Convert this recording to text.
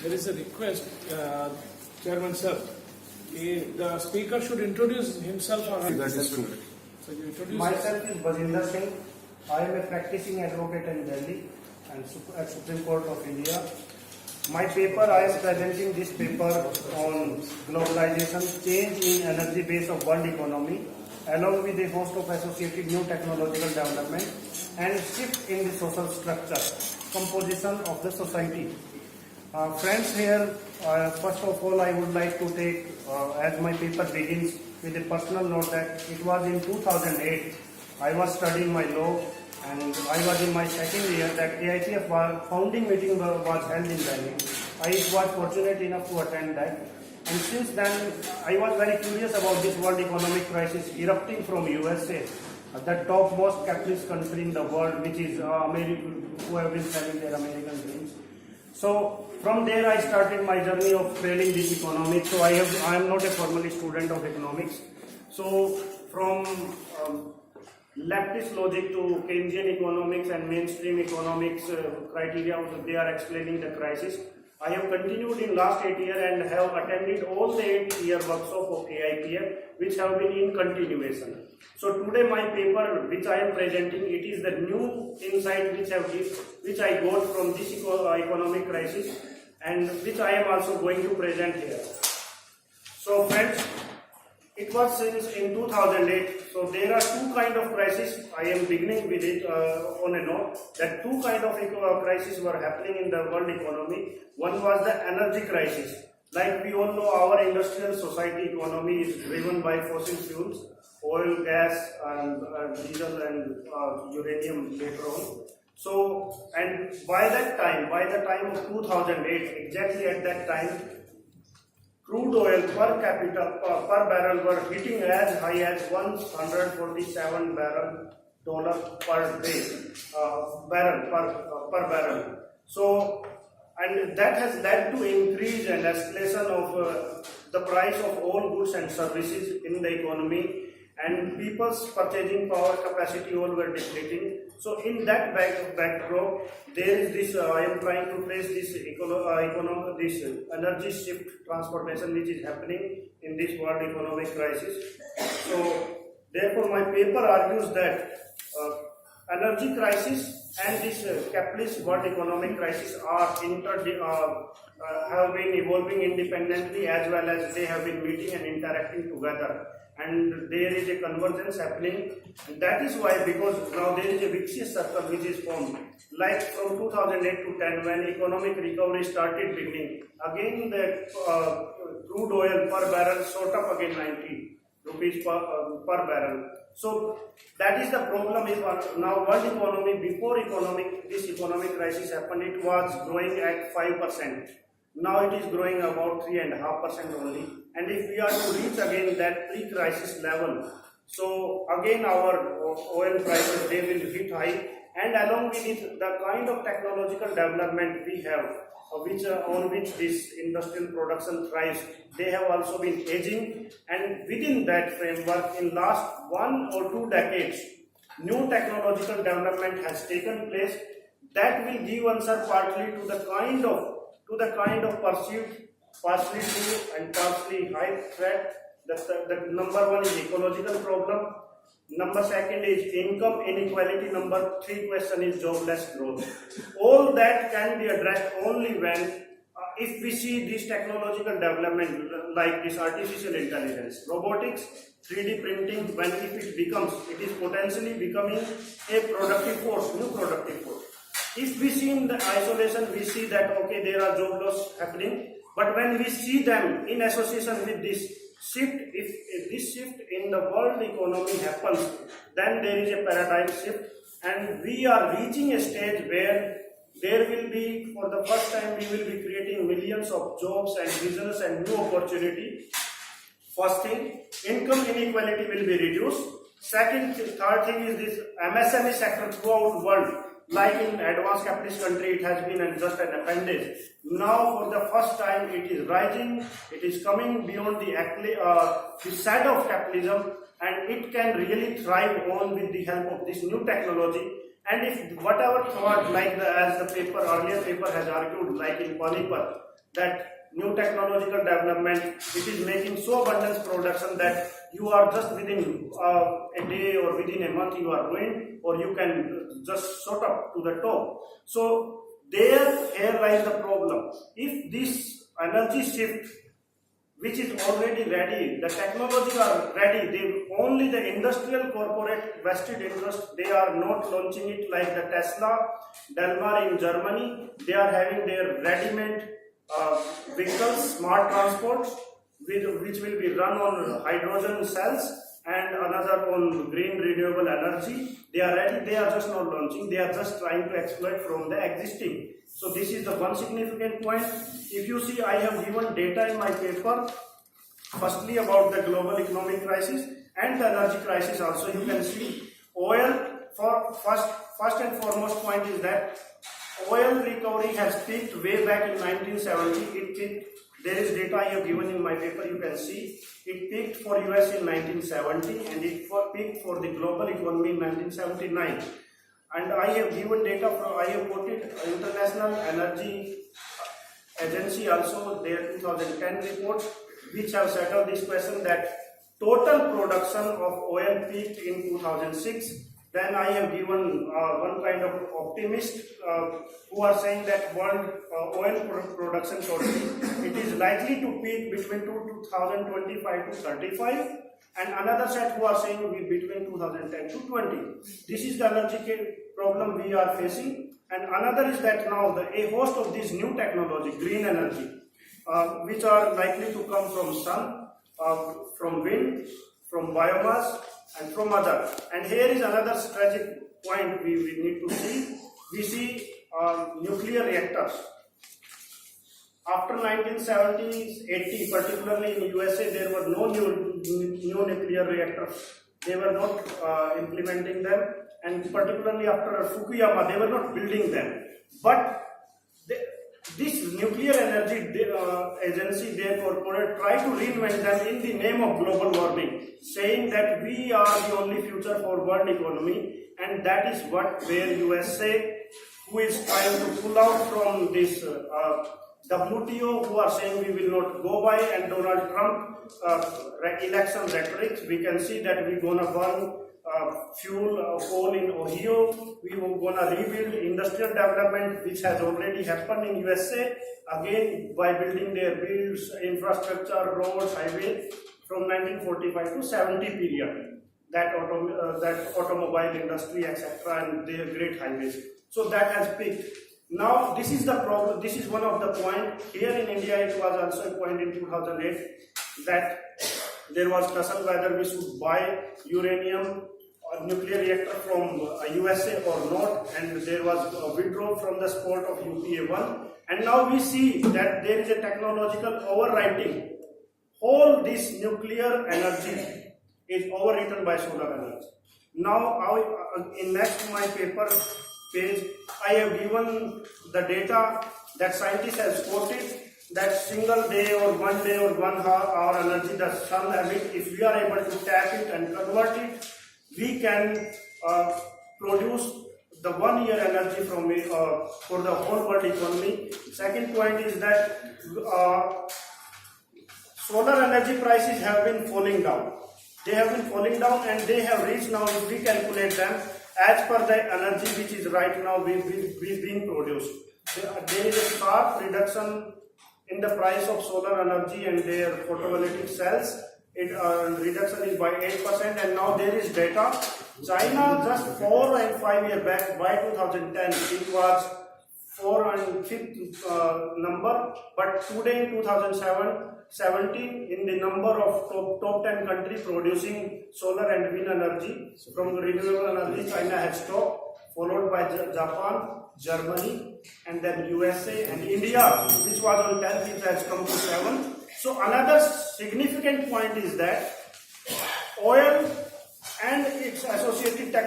there is a request, Chairman Sir. The speaker should introduce himself. That is true. So you introduce Myself is Bajinder Singh. I am a practicing advocate in Delhi and at Supreme Court of India. My paper, I am presenting this paper on globalization, change in energy base of world economy, along with a host of associated new technological development and shift in the social structure, composition of the society. Friends, here, first of all, I would like to take, as my paper begins, with a personal note that it was in 2008, I was studying my law and I was in my second year that Aipf founding meeting was held in Delhi. I was fortunate enough to attend that. And since then, I was very curious about this world economic crisis erupting from USA, the topmost capitalist country in the world, which is America, who have been selling their American dreams. So from there I started my journey of trailing this economics. So I am not a formally student of economics. So from leftist logic to Keynesian economics and mainstream economics criteria, they are explaining the crisis. I have continued in last 8 years and have attended all the 8-year workshop of Aipf, which have been in continuation. So today my paper, which I am presenting, it is the new insight which I got from this economic crisis and which I am also going to present here. So friends, it was since in 2008. So there are two kind of crises. I am beginning with it on a note that two kind of crises were happening in the world economy. One was the energy crisis. Like we all know, our industrial society economy is driven by fossil fuels, oil, gas, and diesel and uranium later on. So, and by the time of 2008, exactly at that time, crude oil per capita per barrel were hitting as high as $147 per day, per barrel. So, and that has led to increase and escalation of the price of all goods and services in the economy, and people's purchasing power capacity all were depleting. So in that backdrop, there is this, I am trying to trace this this energy shift transformation which is happening in this world economic crisis. So therefore my paper argues that energy crisis and this capitalist world economic crisis are have been evolving independently as well as they have been meeting and interacting together. And there is a convergence happening. And that is why, because now there is a vicious circle which is formed. Like from 2008 to 10, when economic recovery started beginning, again the crude oil per barrel shot up again 90 rupees per barrel. So that is the problem. Is now world economy, before this economic crisis happened, it was growing at 5%. Now it is growing about 3.5% only. And if we are to reach again that pre-crisis level, so again our oil prices, they will hit high, and along with it the kind of technological development we have, on which this industrial production thrives, they have also been aging, and within that framework in last 1 or 2 decades, new technological development has taken place that will give answer partly to the kind of perceived partially true and partially high threat. The number one is ecological problem. Number second is income inequality. Number 3 question is jobless growth. All that can be addressed only when if we see this technological development like this artificial intelligence, robotics, 3D printing, when if it is potentially becoming a productive force, new productive force. If we see in the isolation, we see that okay, there are job loss happening. But when we see them in association with this shift, if this shift in the world economy happens, then there is a paradigm shift, and we are reaching a stage where there will be, for the first time, we will be creating millions of jobs and business and new opportunity. First thing, income inequality will be reduced. Third thing is this MSME sector throughout the world. Like in advanced capitalist country, it has been just an appendage. Now, for the first time, it is rising. It is coming beyond the side of capitalism, and it can really thrive on with the help of this new technology. And if whatever thought, like as the earlier paper has argued, like in Panipat, that new technological development, it is making so abundant production that you are just within a day or within a month you are ruined, or you can just shot up to the top. So here lies the problem. If this energy shift, which is already ready, the technology are ready, only the industrial corporate vested interest, they are not launching it like the Tesla, Delmar in Germany. They are having their ready-made vehicles, smart transports, which will be run on hydrogen cells and another on green renewable energy. They are ready, they are just not launching, they are just trying to exploit from the existing. So this is the one significant point. If you see, I have given data in my paper, firstly about the global economic crisis and the energy crisis also. You can see oil, for first and foremost point is that oil recovery has peaked way back in 1970. It peaked, there is data I have given in my paper, you can see. It peaked for US in 1970 and it peaked for the global economy in 1979. And I have given data from, I have quoted International Energy Agency also, their 2010 report, which have settled this question that total production of oil peaked in 2006. Then I have given one kind of optimist who are saying that world oil production totally, it is likely to peak between 2025 to 35, and another set who are saying between 2010 to 20. This is the energy problem we are facing. And another is that now a host of these new technology, green energy, which are likely to come from sun, from wind, from biomass, and from other. And here is another strategic point we need to see. We see nuclear reactors. After 1970s, 80, particularly in USA, there were no new nuclear reactors. They were not implementing them, and particularly after Fukushima, they were not building them. But this nuclear energy agency, their corporate, try to reinvent them in the name of global warming, saying that we are the only future for world economy, and that is where USA, who is trying to pull out from this WTO, who are saying we will not go by, and Donald Trump election rhetoric. We can see that we're gonna burn fuel coal in Ohio. We were gonna rebuild industrial development, which has already happened in USA, again by building their builds, infrastructure, roads, highways from 1945 to 70 period. That automobile industry, etc., and their great highways. So that has peaked. Now this is the problem. This is one of the point. Here in India, it was also a point in 2008 that there was tussle whether we should buy uranium or nuclear reactor from USA or not, and there was a withdrawal from the support of UPA-1. And now we see that there is a technological overwriting. All this nuclear energy is overwritten by solar energy. Now, in next to my paper page, I have given the data that scientists have quoted that single day or 1 day or 1 hour energy the sun emits, if we are able to tap it and convert it, we can produce the 1 year energy from it for the whole world economy. Second point is that solar energy prices have been falling down. They have been falling down, and they have reached now, if we calculate them, as per the energy which is right now being produced. There is a sharp reduction in the price of solar energy and their photovoltaic cells. Reduction is by 8%, and now there is data. China just 4 and 5 years back, by 2010, it was 4 and 5th number, but today in 2017, in the number of top 10 countries producing solar and wind energy from renewable energy, China has topped, followed by Japan, Germany, and then USA and India, which was on 10th, it has come to 7. So another significant point is that oil and its associated technology